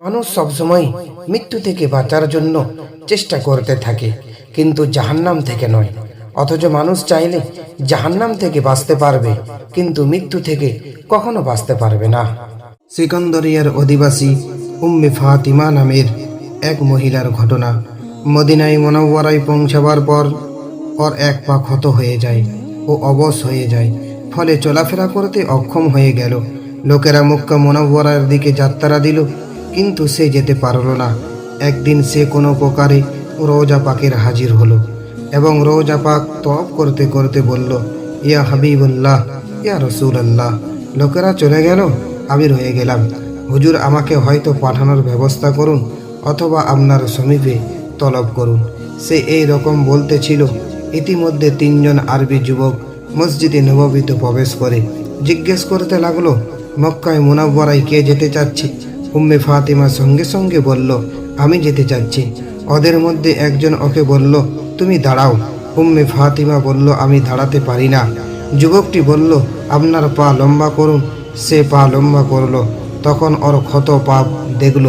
মানুষ সবসময় মৃত্যু থেকে বাঁচার জন্য চেষ্টা করতে থাকে, কিন্তু জাহান্নাম থেকে নয়। অথচ মানুষ চাইলে জাহান্নাম থেকে বাঁচতে পারবে, কিন্তু মৃত্যু থেকে কখনো বাঁচতে পারবে না। সিকন্দরিয়ার অধিবাসী উম্মে ফাতিমা নামের এক মহিলার ঘটনা। মদিনায় মুনাওয়ারায় পৌঁছাবার পর ওর এক পা ক্ষত হয়ে যায় ও অবশ হয়ে যায়, ফলে চলাফেরা করতে অক্ষম হয়ে গেল। লোকেরা মক্কা মুনাওয়ারার দিকে যাত্রা দিল, কিন্তু সে যেতে পারল না। একদিন সে কোনো প্রকারে রওজা পাকের হাজির হলো এবং রওজা পাক তওয়াফ করতে করতে বলল, ইয়া হাবিবুল্লাহ, ইয়া রাসূলুল্লাহ। লোকেরা চলে গেল, আমি রয়ে গেলাম। হুজুর, আমাকে হয়তো পাঠানোর ব্যবস্থা করুন অথবা আপনার সমীপে তলব করুন। সে এই রকম বলতেছিল। ইতিমধ্যে 3 জন আরবি যুবক মসজিদে নববীতে প্রবেশ করে জিজ্ঞেস করতে লাগলো, মক্কায় মুনাওয়ারায় কে যেতে চাচ্ছে? উম্মে ফাতিমা সঙ্গে সঙ্গে বলল, আমি যেতে চাচ্ছি। ওদের মধ্যে একজন ওকে বলল, তুমি দাঁড়াও। উম্মে ফাতিমা বলল, আমি দাঁড়াতে পারি না। যুবকটি বলল, আপনার পা লম্বা করুন। সে পা লম্বা করলো। তখন ওর ক্ষত পা দেখল।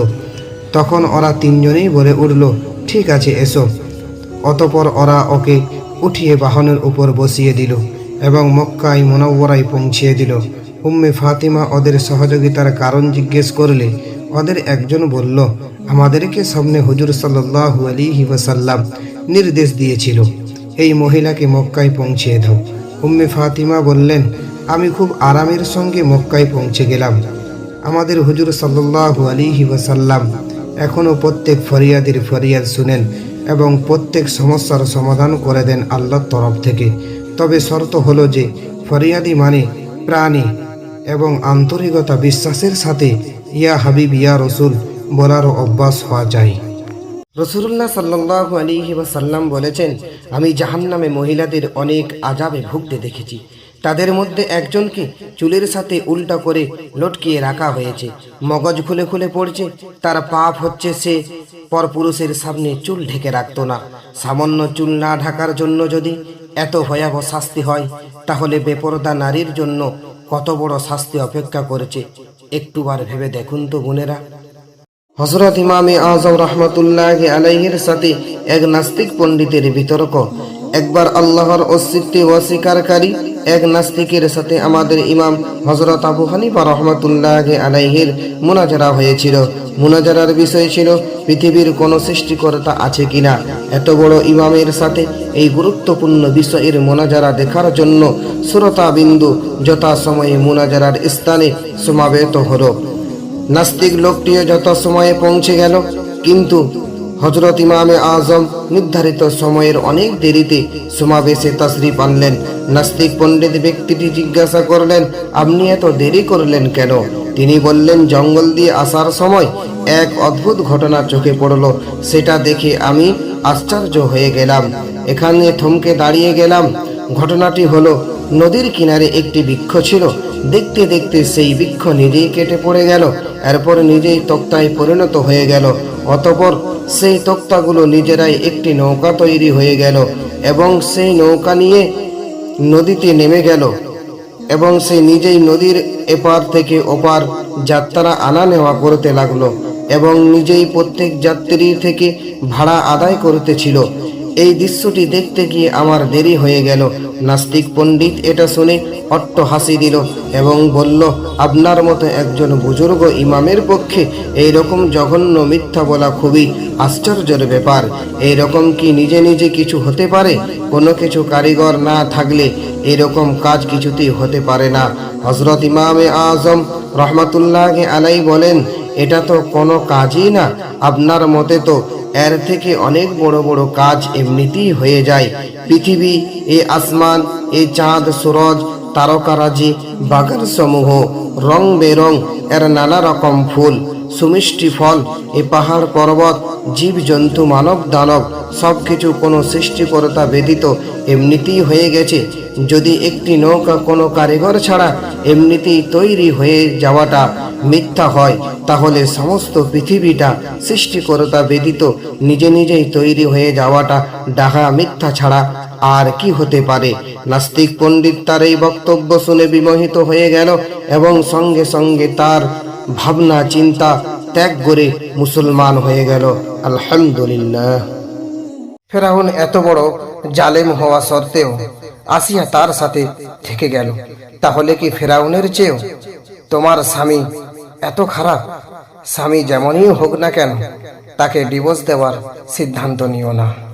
তখন ওরা 3 জনেই বলে উঠল, ঠিক আছে, এসো। অতপর ওরা ওকে উঠিয়ে বাহনের উপর বসিয়ে দিল এবং মক্কায় মুনাওয়ারায় পৌঁছিয়ে দিল। উম্মে ফাতিমা ওদের সহযোগিতার কারণ জিজ্ঞেস করলে ওদের একজন বলল, আমাদেরকে সামনে হুজুর সাল্লাল্লাহু আলাইহি ওয়াসাল্লাম নির্দেশ দিয়েছিল, এই মহিলাকে মক্কায় পৌঁছিয়ে দাও। উম্মে ফাতিমা বললেন, আমি খুব আরামের সঙ্গে মক্কায় পৌঁছে গেলাম। আমাদের হুজুর সাল্লাল্লাহু আলাইহি ওয়াসাল্লাম এখনও প্রত্যেক ফরিয়াদের ফরিয়াদ শুনেন এবং প্রত্যেক সমস্যার সমাধান করে দেন আল্লাহর তরফ থেকে। তবে শর্ত হলো যে ফরিয়াদি মানে প্রাণী এবং আন্তরিকতা বিশ্বাসের সাথে ইয়া হাবিব ইয়া রসুল বলারও অভ্যাস হওয়া যায়। রাসূলুল্লাহ সাল্লাল্লাহু আলাইহি ওয়াসাল্লাম বলেছেন, আমি জাহান্নামে মহিলাদের অনেক আযাবে ভুগতে দেখেছি। তাদের মধ্যে একজনকে চুলের সাথে উল্টা করে লটকিয়ে রাখা হয়েছে, মগজ খুলে খুলে পড়ছে। তার পাপ হচ্ছে সে পরপুরুষের সামনে চুল ঢেকে রাখত না। সামান্য চুল না ঢাকার জন্য যদি এত ভয়াবহ শাস্তি হয়, তাহলে বেপরদা নারীর জন্য কত বড় শাস্তি অপেক্ষা করেছে একটুবার ভেবে দেখুন তো বোনেরা। হযরত ইমামে আযম রাহমাতুল্লাহি আলাইহির সাথে এক নাস্তিক পণ্ডিতের বিতর্ক। একবার আল্লাহর অস্তিত্বে অস্বীকারী এক নাস্তিকের সাথে আমাদের ইমাম হযরত আবু হানিফা রাহমাতুল্লাহি আলাইহির মুনাজারা হয়েছিল। মুনাজারার বিষয় ছিল পৃথিবীর কোনো সৃষ্টিকর্তা আছে কিনা। এত বড় ইমামের সাথে এই গুরুত্বপূর্ণ বিষয়ের মুনাজারা দেখার জন্য শ্রোতাবিন্দু যথাসময়ে মুনাজারার স্থানে সমাবেত হলো। নাস্তিক লোকটিও যত সময়ে পৌঁছে গেল, কিন্তু হযরত ইমামে আজম নির্ধারিত সময়ের অনেক দেরিতে সমাবেশে তাশরিফ আনলেন। নাস্তিক পণ্ডিত ব্যক্তিটি জিজ্ঞাসা করলেন, আপনি এত দেরি করলেন কেন? তিনি বললেন, জঙ্গল দিয়ে আসার সময় এক অদ্ভুত ঘটনা চোখে পড়ল। সেটা দেখে আমি আশ্চর্য হয়ে গেলাম, এখানে থমকে দাঁড়িয়ে গেলাম। ঘটনাটি হলো, নদীর কিনারে একটি বৃক্ষ ছিল। দেখতে দেখতে সেই বৃক্ষ নিজেই কেটে পড়ে গেল, এরপর নিজেই তক্তায় পরিণত হয়ে গেল। অতঃপর সেই তক্তাগুলো নিজেরাই একটি নৌকা তৈরি হয়ে গেল এবং সেই নৌকা নিয়ে নদীতে নেমে গেল এবং সে নিজেই নদীর এপার থেকে ওপার যাত্রা আনা নেওয়া করতে লাগলো এবং নিজেই প্রত্যেক যাত্রী থেকে ভাড়া আদায় করতেছিল। এই দৃশ্যটি দেখতে গিয়ে আমার দেরি হয়ে গেল। নাস্তিক পণ্ডিত এটা শুনে অট্ট হাসি দিল এবং বলল, আপনার মতো একজন বুজুর্গ ইমামের পক্ষে এইরকম জঘন্য মিথ্যা বলা খুবই আশ্চর্যের ব্যাপার। এইরকম কি নিজে নিজে কিছু হতে পারে? কোনো কিছু কারিগর না থাকলে এরকম কাজ কিছুতেই হতে পারে না। হযরত ইমামে আজম রাহমাতুল্লাহি আলাইহি বলেন, এটা তো কোনো কাজই না। আপনার মতে তো এর থেকে অনেক বড় বড় কাজ এমনিতেই হয়ে যায়। পৃথিবী, এ আসমান, এ চাঁদ সূরজ, তারকারাজি, বাগান সমূহ, রং বেরং এর নানা রকম ফুল, সুমিষ্টি ফল, এ পাহাড় পর্বত, জীব জন্তু, মানব দানব সবকিছু কোনো সৃষ্টিকর্তা ব্যতীত এমনিতেই হয়ে গেছে। যদি একটি নৌকা কোনো কারিগর ছাড়া এমনিতেই তৈরি হয়ে যাওয়াটা মিথ্যা হয়, তাহলে সমস্ত পৃথিবীটা সৃষ্টিকর্তা ব্যতীত নিজে নিজেই তৈরি হয়ে যাওয়াটা ডাহা মিথ্যা ছাড়া আর কি হতে পারে? নাস্তিক পণ্ডিত তার এই বক্তব্য শুনে বিমোহিত হয়ে গেল এবং সঙ্গে সঙ্গে তার ভাবনা চিন্তা ত্যাগ করে মুসলমান হয়ে গেল। আলহামদুলিল্লাহ। ফেরাউন এত বড় জালেম হওয়া সত্ত্বেও আসিয়া তার সাথে থেকে গেল। তাহলে কি ফেরাউনের চেয়েও তোমার স্বামী এত খারাপ? স্বামী যেমনই হোক না কেন, তাকে ডিভোর্স দেওয়ার সিদ্ধান্ত নিও না।